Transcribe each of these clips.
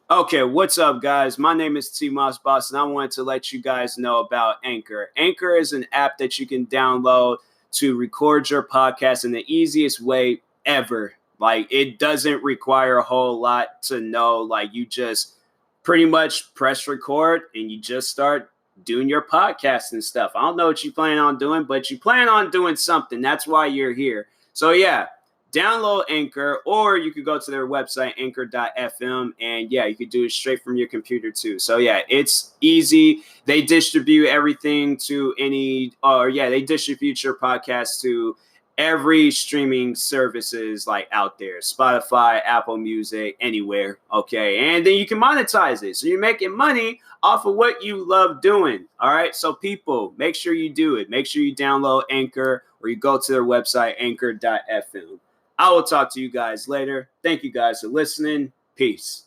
Okay, what's up, guys? My name is TMossBoss, and I wanted to let you guys know about Anchor. Anchor is an app that you can download to record your podcast in the easiest way ever. Like, it doesn't require a whole lot to know. Like, you just pretty much press record and you just start doing your podcast and stuff. I don't know what you plan on doing, but you plan on doing something. That's why you're here. So, yeah, download Anchor, or you could go to their website, anchor.fm, and yeah, you could do it straight from your computer too. So yeah, it's easy. They distribute everything to they distribute your podcast to every streaming services like out there, Spotify, Apple Music, anywhere. Okay, and then you can monetize it, so you're making money off of what you love doing. All right, so people, make sure you do it. Make sure you download Anchor, or you go to their website, anchor.fm. I will talk to you guys later. Thank you guys for listening. Peace.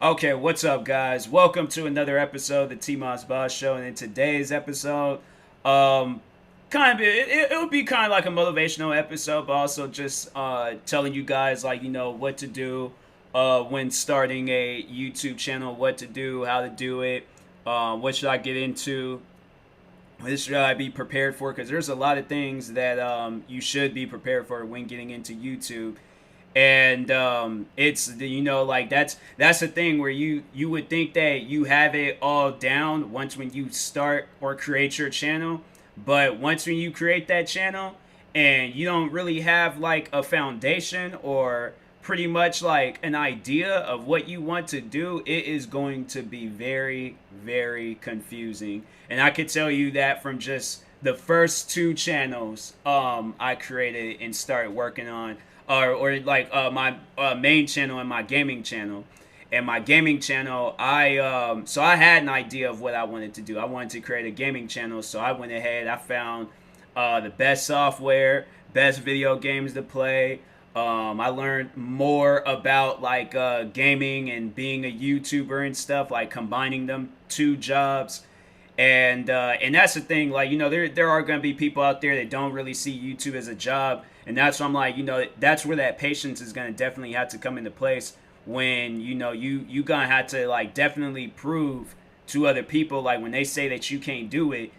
Okay, what's up, guys? Welcome to another episode of the TMossBoss Show. And in today's episode, it would be kind of like a motivational episode, but also just telling you guys what to do when starting a YouTube channel, what to do, how to do it, what should I get into, what should I be prepared for, because there's a lot of things that you should be prepared for when getting into YouTube. And it's that's the thing where you would think that you have it all down once when you start or create your channel, but once when you create that channel and you don't really have like a foundation or pretty much like an idea of what you want to do, it is going to be very, very confusing. And I could tell you that from just the first two channels I created and started working on, my main channel and my gaming channel. And my gaming channel, I had an idea of what I wanted to do. I wanted to create a gaming channel, so I went ahead. I found the best software, best video games to play. I learned more about gaming and being a YouTuber and stuff, like combining them two jobs. And that's the thing, there are gonna be people out there that don't really see YouTube as a job, and that's why I'm that's where that patience is gonna definitely have to come into place when you gonna have to definitely prove to other people, like when they say that you can't do it,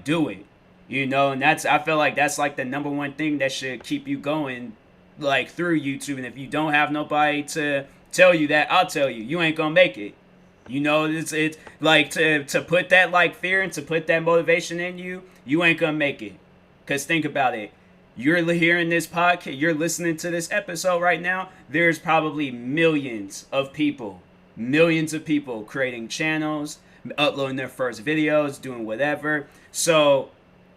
do it, and I feel like that's like the number one thing that should keep you going through YouTube. And if you don't have nobody to tell you that, I'll tell you, you ain't gonna make it. It's like to put that fear and to put that motivation in you, you ain't gonna make it. Cause think about it. You're hearing this podcast, you're listening to this episode right now. There's probably millions of people creating channels, uploading their first videos, doing whatever. So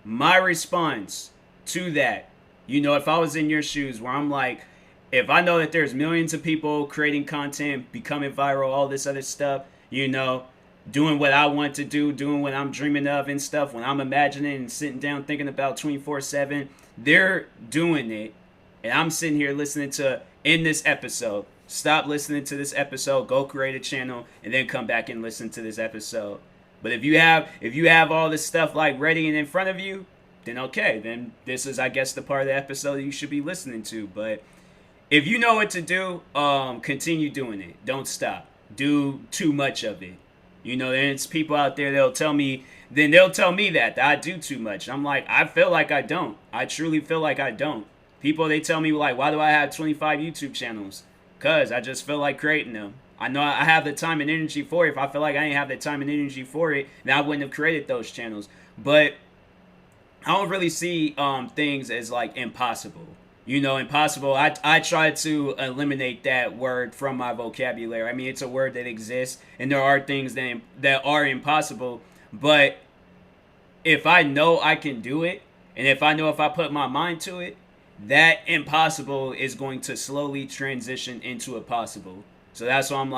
my response to that, if I was in your shoes, where I'm like, if I know that there's millions of people creating content, becoming viral, all this other stuff, doing what I want to do, doing what I'm dreaming of and stuff, when I'm imagining and sitting down thinking about 24/7, they're doing it. And I'm sitting here listening to, in this episode, stop listening to this episode, go create a channel, and then come back and listen to this episode. But if you have all this stuff ready and in front of you, then okay, then this is, I guess, the part of the episode that you should be listening to. But if you know what to do, continue doing it. Don't stop. Do too much of it. There's people out there they'll tell me that I do too much. I'm like, I feel like I don't. I truly feel like I don't. People, they tell me why do I have 25 YouTube channels? Cause I just feel like creating them. I know I have the time and energy for it. If I feel like I didn't have the time and energy for it, then I wouldn't have created those channels. But I don't really see things as impossible. Impossible. I try to eliminate that word from my vocabulary. I mean, it's a word that exists, and there are things that are impossible. But if I know I can do it, and if I know if I put my mind to it, that impossible is going to slowly transition into a possible. So that's why I'm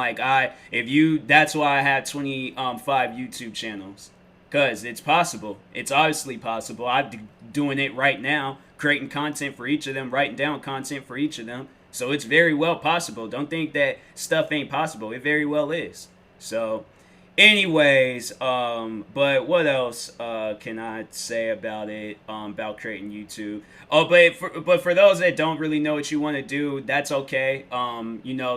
that's why I have 25 YouTube channels. Because it's possible. It's obviously possible. I'm doing it right now, creating content for each of them, writing down content for each of them. So it's very well possible. Don't think that stuff ain't possible. It very well is. So Anyways, but what else can I say about it? About creating YouTube. Oh, but for those that don't really know what you want to do, that's okay.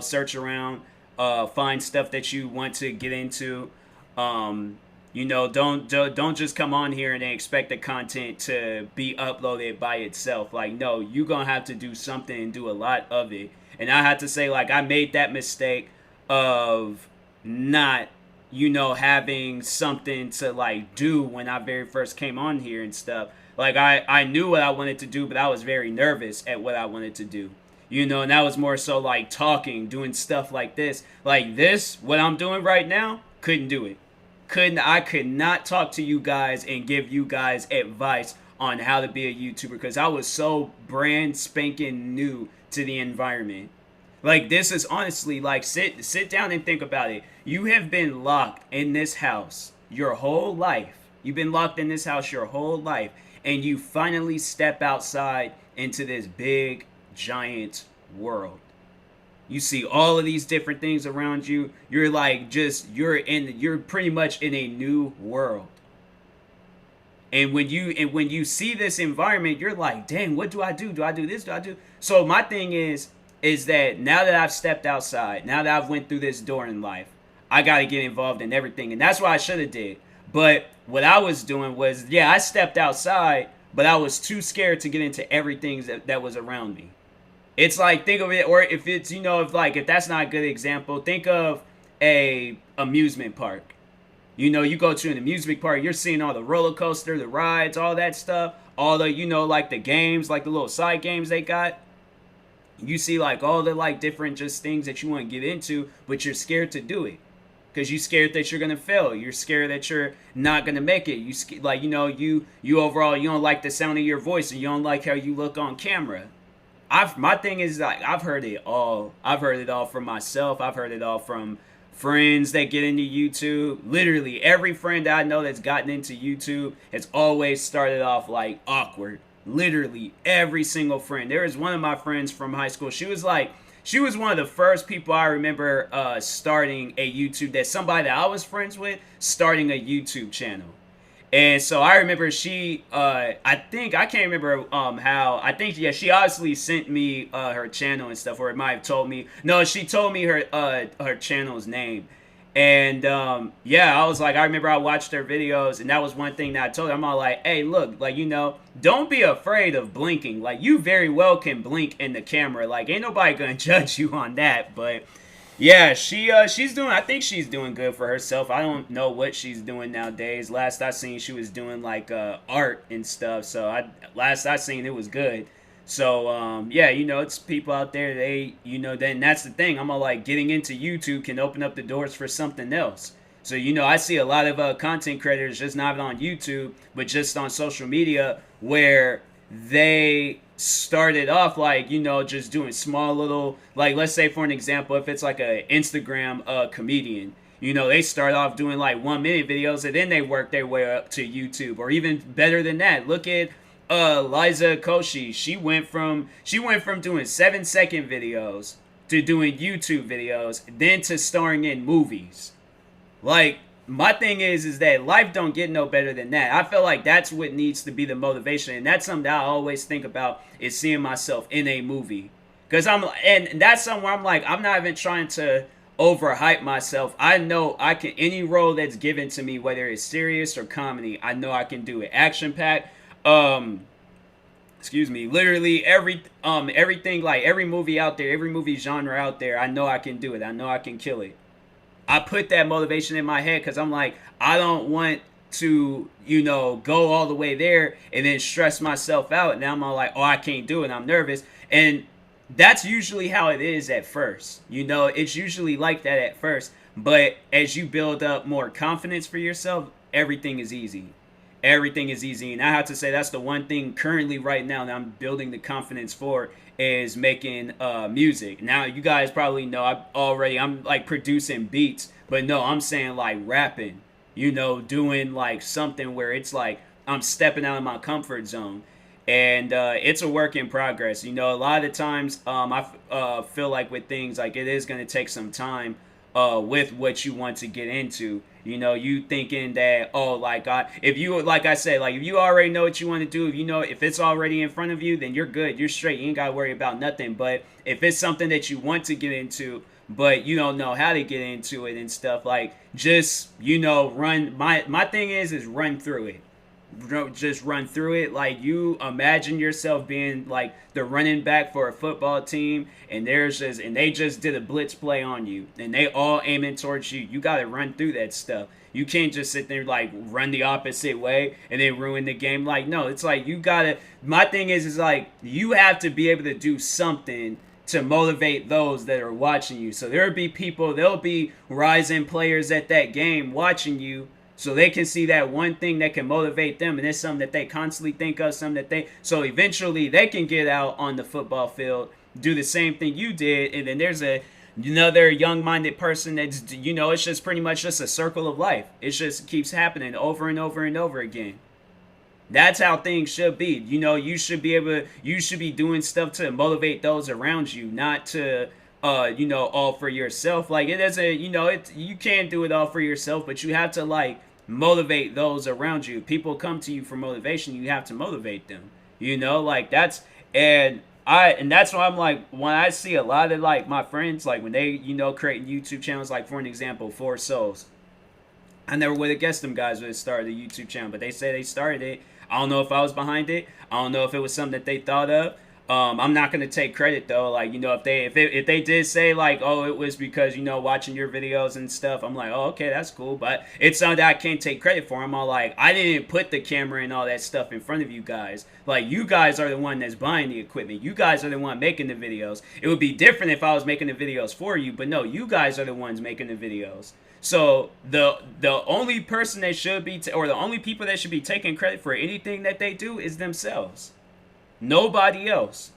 Search around, find stuff that you want to get into. Um, don't just come on here and then expect the content to be uploaded by itself. Like, no, you're gonna have to do something and do a lot of it. And I have to say, like, I made that mistake of not having something to like do when I very first came on here and stuff. Like I knew what I wanted to do, but I was very nervous at what I wanted to do. And that was more so like talking, doing stuff like this. Like this, what I'm doing right now, couldn't do it. I could not talk to you guys and give you guys advice on how to be a YouTuber because I was so brand spanking new to the environment. Like this is honestly like sit down and think about it. You have been locked in this house your whole life. You've been locked in this house your whole life and you finally step outside into this big giant world. You see all of these different things around you. You're like you're pretty much in a new world. And when you see this environment, you're like, dang, what do I do? Do I do this? Do I do? So my thing is that now that I've stepped outside, now that I've went through this door in life, I got to get involved in everything. And that's what I should have did. But what I was doing was, yeah, I stepped outside, but I was too scared to get into everything that was around me. It's like, think of it, or if it's, if that's not a good example, think of a amusement park. You go to an amusement park, you're seeing all the roller coaster, the rides, all that stuff, all the, like the games, like the little side games they got. You see like all the like different just things that you want to get into, but you're scared to do it because you're scared that you're gonna fail. You're scared that you're not gonna make it. You overall you don't like the sound of your voice, and you don't like how you look on camera. My thing is like I've heard it all. I've heard it all from myself. I've heard it all from friends that get into YouTube. Literally every friend I know that's gotten into YouTube has always started off like awkward. Literally every single friend. There is one of my friends from high school. She was one of the first people I remember starting a YouTube, that somebody that I was friends with starting a YouTube channel. And so I remember she, I can't remember how, yeah, she obviously sent me her channel and stuff, or it might have told me. No, she told me her channel's name. And yeah, I was like, I remember I watched her videos, and that was one thing that I told her. I'm all like, hey, look, like, don't be afraid of blinking. Like, you very well can blink in the camera. Like, ain't nobody gonna judge you on that. But yeah, she's doing, I think she's doing good for herself. I don't know what she's doing nowadays. Last I seen, she was doing like art and stuff. So last I seen, it was good. So yeah, it's people out there, then that's the thing. I'm all like, getting into YouTube can open up the doors for something else. So I see a lot of content creators, just not on YouTube, but just on social media, where they started off like, just doing small little, like, let's say for an example, if it's like a Instagram comedian, they start off doing like 1 minute videos, and then they work their way up to YouTube. Or even better than that, look at Liza Koshy. She went from doing 7-second videos to doing YouTube videos, then to starring in movies. Like, my thing is that life don't get no better than that. I feel like that's what needs to be the motivation, and that's something that I always think about, is seeing myself in a movie. And that's somewhere I'm like, I'm not even trying to overhype myself. I know I can, any role that's given to me, whether it's serious or comedy, I know I can do it. Action packed, literally everything, like every movie out there, every movie genre out there, I know I can do it. I know I can kill it. I put that motivation in my head because I'm like, I don't want to, go all the way there and then stress myself out. And now I'm all like, oh, I can't do it. I'm nervous. And that's usually how it is at first. It's usually like that at first. But as you build up more confidence for yourself, everything is easy. Everything is easy. And I have to say, that's the one thing currently right now that I'm building the confidence for, is making music. Now, you guys probably know I'm like producing beats, but no, I'm saying like rapping, doing like something where it's like I'm stepping out of my comfort zone. And it's a work in progress. A lot of the times I feel like with things, like, it is going to take some time. with what you want to get into. You know, you thinking that, oh, like if you, like I said, like if you already know what you want to do, if you know, if it's already in front of you, then you're good, you're straight, you ain't gotta worry about nothing. But if it's something that you want to get into, but you don't know how to get into it and stuff, like just, you know, run. My thing is run through it. Just run through it. Like, you imagine yourself being like the running back for a football team, and they just did a blitz play on you, and they all aiming towards you. You got to run through that stuff. You can't just sit there like run the opposite way and then ruin the game. Like, no, it's like you gotta. My thing is like you have to be able to do something to motivate those that are watching you. So there'll be rising players at that game watching you, so they can see that one thing that can motivate them, and it's something that they constantly think of, so eventually they can get out on the football field, do the same thing you did, and then there's another young-minded person that's, you know, it's just pretty much just a circle of life. It just keeps happening over and over and over again. That's how things should be. You know, you should be doing stuff to motivate those around you, not to you know, all for yourself. Like, it doesn't, you know, you can't do it all for yourself, but you have to like motivate those around you. People come to you for motivation, you have to motivate them. You know, like and that's why I'm like, when I see a lot of like my friends, like when they, you know, creating YouTube channels, like for an example, Four Souls. I never would have guessed them guys would have started a YouTube channel, but they say they started it. I don't know if I was behind it. I don't know if it was something that they thought of. I'm not gonna take credit though. Like, you know, if they did say like, oh, it was because, you know, watching your videos and stuff, I'm like, oh, okay, that's cool. But it's something that I can't take credit for. I'm all like, I didn't put the camera and all that stuff in front of you guys. Like, you guys are the one that's buying the equipment. You guys are the one making the videos. It would be different if I was making the videos for you, but no, you guys are the ones making the videos. So the only person that should be or the only people that should be taking credit for anything that they do is themselves. Nobody else.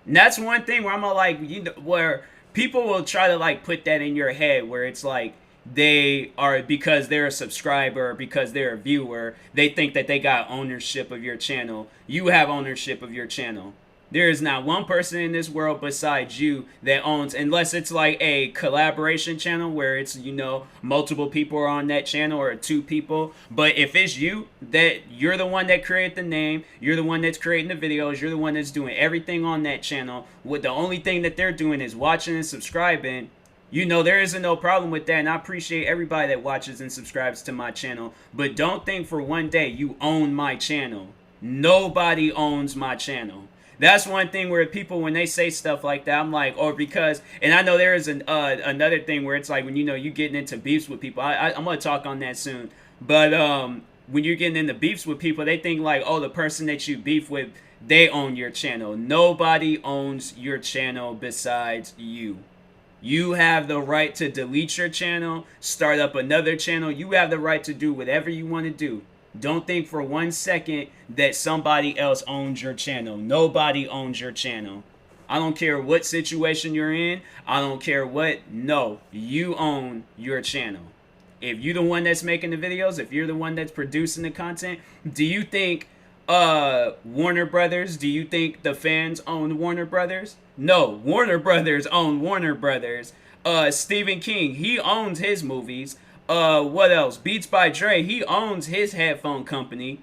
And that's one thing where I'm like, you know, where people will try to like put that in your head, where it's like they are, because they're a subscriber, because they're a viewer, they think that they got ownership of your channel. You have ownership of your channel. There is not one person in this world besides you that owns, unless it's like a collaboration channel where it's, you know, multiple people are on that channel or two people. But if it's you, that you're the one that created the name, you're the one that's creating the videos, you're the one that's doing everything on that channel, with the only thing that they're doing is watching and subscribing, you know, there isn't no problem with that. And I appreciate everybody that watches and subscribes to my channel. But don't think for one day you own my channel. Nobody owns my channel. That's one thing where people, when they say stuff like that, I'm like, or because, and I know there is another thing where it's like, when, you know, you getting into beefs with people, I'm going to talk on that soon, but when you're getting into beefs with people, they think like, oh, the person that you beef with, they own your channel. Nobody owns your channel besides you. You have the right to delete your channel, start up another channel. You have the right to do whatever you want to do. Don't think for 1 second that somebody else owns your channel. Nobody owns your channel. I don't care what situation you're in. I don't care what. No, you own your channel. If you're the one that's making the videos, if you're the one that's producing the content, do you think Warner Brothers, do you think the fans own Warner Brothers? No, Warner Brothers own Warner Brothers. Stephen King, he owns his movies. What else? Beats by Dre, he owns his headphone company.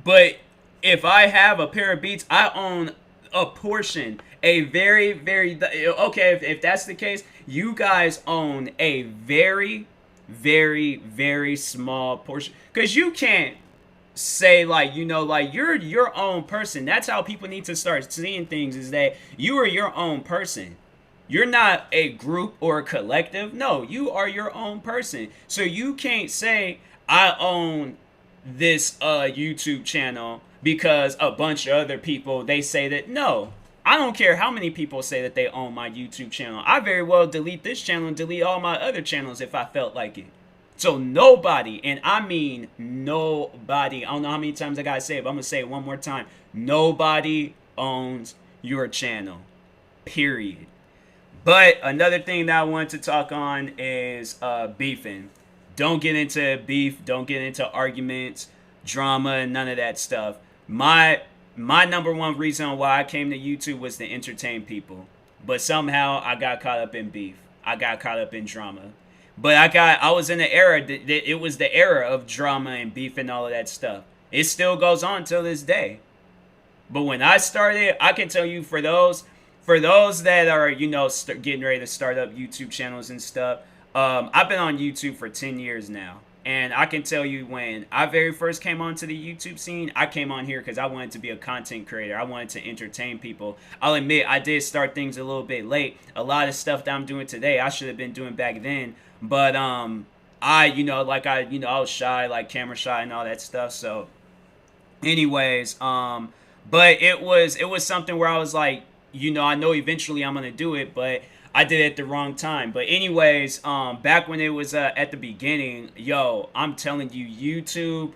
But if I have a pair of Beats, I own a portion. A very, very, okay, if that's the case, you guys own a very, very, very small portion. Because you can't say like, you know, like you're your own person. That's how people need to start seeing things, is that you are your own person. You're not a group or a collective. No, you are your own person. So you can't say, I own this YouTube channel because a bunch of other people, they say that. No, I don't care how many people say that they own my YouTube channel. I very well delete this channel and delete all my other channels if I felt like it. So nobody, and I mean nobody, I don't know how many times I gotta say it, but I'm gonna say it one more time. Nobody owns your channel. Period. But another thing that I want to talk on is beefing. Don't get into beef. Don't get into arguments, drama, and none of that stuff. My number one reason why I came to YouTube was to entertain people. But somehow I got caught up in beef. I got caught up in drama. But I was in the era that it was the era of drama and beef and all of that stuff. It still goes on till this day. But when I started, I can tell you for those that are getting ready to start up YouTube channels and stuff. I've been on YouTube for 10 years now. And I can tell you when I very first came onto the YouTube scene, I came on here because I wanted to be a content creator. I wanted to entertain people. I'll admit I did start things a little bit late. A lot of stuff that I'm doing today, I should have been doing back then. But I was shy, like camera shy and all that stuff. So anyways, but it was something where I was like, I know eventually I'm gonna do it, but I did it at the wrong time. But anyways, back when it was at the beginning, I'm telling you, YouTube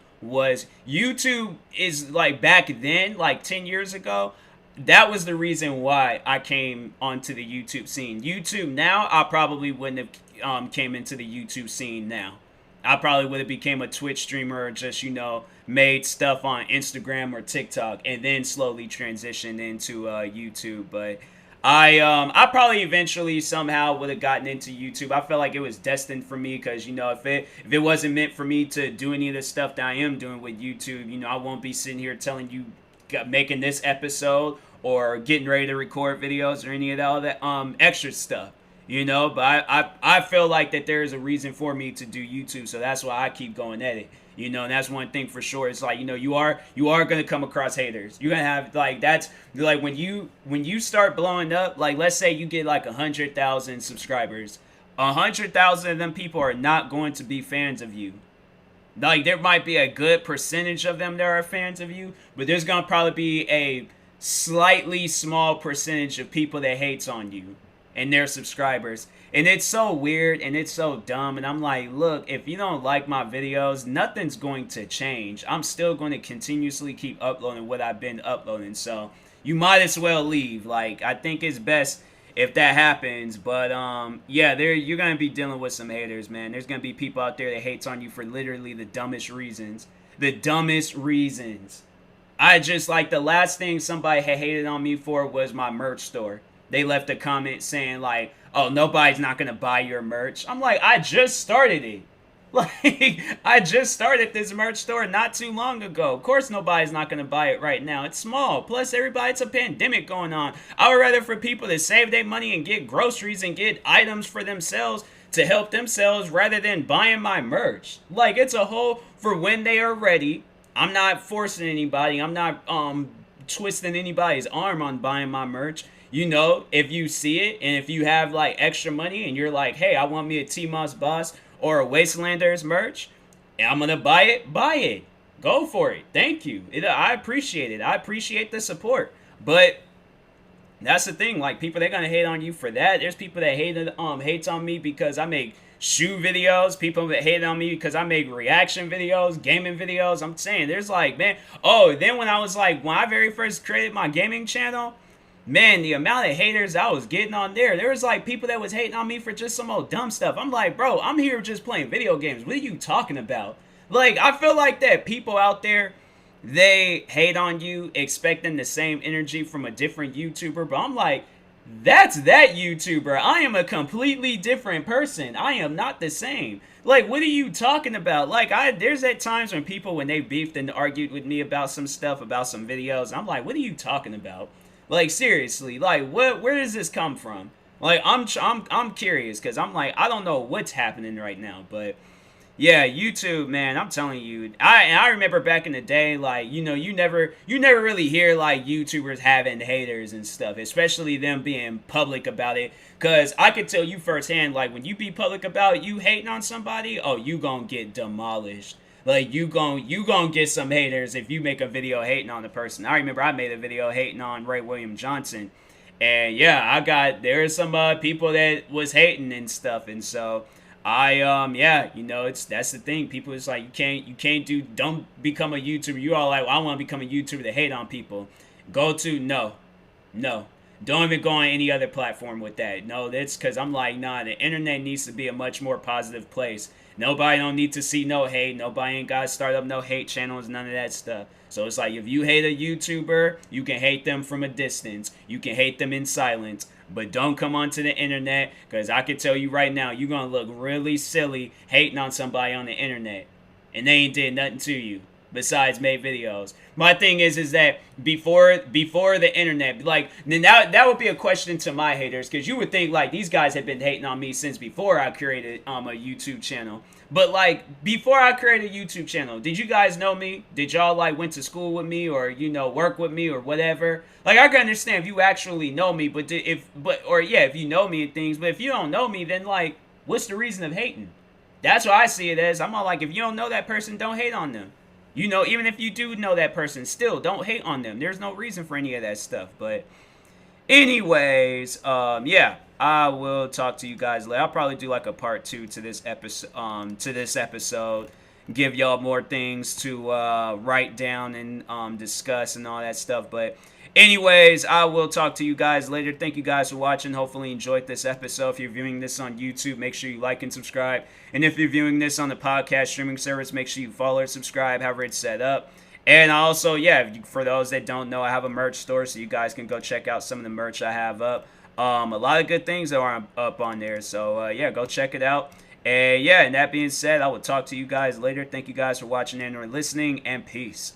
is like back then, like 10 years ago. That was the reason why I came onto the YouTube scene. YouTube now, I probably wouldn't have came into the YouTube scene now. I probably would have became a Twitch streamer or just, made stuff on Instagram or TikTok and then slowly transitioned into YouTube. But I probably eventually somehow would have gotten into YouTube. I felt like it was destined for me because, if it wasn't meant for me to do any of the stuff that I am doing with YouTube, I won't be sitting here telling you, making this episode or getting ready to record videos or any of all that extra stuff. But I feel like that there is a reason for me to do YouTube, so that's why I keep going at it. And that's one thing for sure. It's like, you are gonna come across haters. You're gonna have that's like when you start blowing up, like let's say you get like 100,000 subscribers, 100,000 of them people are not going to be fans of you. Like there might be a good percentage of them that are fans of you, but there's gonna probably be a slightly small percentage of people that hates on you and their subscribers. And it's so weird and it's so dumb. And I'm like, look, if you don't like my videos, nothing's going to change. I'm still going to continuously keep uploading what I've been uploading. So you might as well leave. Like, I think it's best if that happens. But you're going to be dealing with some haters, man. There's going to be people out there that hates on you for literally the dumbest reasons. The dumbest reasons. I just, like, the last thing somebody had hated on me for was my merch store. They left a comment saying, like, oh, nobody's not going to buy your merch. I'm like, I just started it. Like, I just started this merch store not too long ago. Of course, nobody's not going to buy it right now. It's small. Plus, it's a pandemic going on. I would rather for people to save their money and get groceries and get items for themselves to help themselves rather than buying my merch. Like, it's a whole for when they are ready. I'm not forcing anybody. I'm not twisting anybody's arm on buying my merch. If you see it and if you have like extra money and you're like, hey, I want me a TMossBoss or a Wastelanders merch, and I'm gonna buy it. Go for it. Thank you. I appreciate it. I appreciate the support. But that's the thing. Like, people, they're gonna hate on you for that. There's people that hates on me because I make shoe videos. People that hate on me because I make reaction videos, gaming videos. I'm saying there's like, man. Oh, then when I very first created my gaming channel, man, the amount of haters I was getting on there was like people that was hating on me for just some old dumb stuff. I'm like, bro, I'm here just playing video games. What are you talking about? Like, I feel like that people out there, they hate on you expecting the same energy from a different YouTuber. But I'm like, that's that YouTuber. I am a completely different person. I am not the same. Like, what are you talking about? Like, there's at times when people, when they beefed and argued with me about some stuff, about some videos, I'm like, what are you talking about? Like, seriously, like, where does this come from? Like, I'm curious, because I'm like, I don't know what's happening right now, but yeah, YouTube, man, I'm telling you, I remember back in the day, like, you never really hear like YouTubers having haters and stuff, especially them being public about it, because I could tell you firsthand, like, when you be public about you hating on somebody, oh, you gonna get demolished. Like, you gon' get some haters if you make a video hating on the person. I remember I made a video hating on Ray William Johnson. And yeah, there are some people that was hating and stuff. And so that's the thing. People, it's like, don't become a YouTuber. You all like, well, I want to become a YouTuber to hate on people. No. Don't even go on any other platform with that. No, that's because I'm like, nah, the internet needs to be a much more positive place. Nobody don't need to see no hate. Nobody ain't got to start up no hate channels, none of that stuff. So it's like, if you hate a YouTuber, you can hate them from a distance. You can hate them in silence. But don't come onto the internet, because I can tell you right now, you're going to look really silly hating on somebody on the internet. And they ain't did nothing to you besides made videos. My thing is that before the internet, like, then that would be a question to my haters, because you would think like these guys have been hating on me since before I created a YouTube channel. But like before I created a YouTube channel, did you guys know me? Did y'all like went to school with me, or work with me or whatever? Like, I can understand if you actually know me, but if you know me and things, but if you don't know me, then like what's the reason of hating? That's what I see it as. I'm all like, if you don't know that person, don't hate on them. Even if you do know that person, still don't hate on them. There's no reason for any of that stuff. But anyways, yeah, I will talk to you guys later. I'll probably do like a part 2 to this episode. Give y'all more things to write down and discuss and all that stuff. But anyways, I will talk to you guys later. Thank you guys for watching. Hopefully you enjoyed this episode. If you're viewing this on YouTube, make sure you like and subscribe. And if you're viewing this on the podcast streaming service, make sure you follow and subscribe, however it's set up. And also, yeah, for those that don't know, I have a merch store, so you guys can go check out some of the merch I have up. A lot of good things that are up on there. So, yeah, go check it out. And, yeah, and that being said, I will talk to you guys later. Thank you guys for watching and or listening, and peace.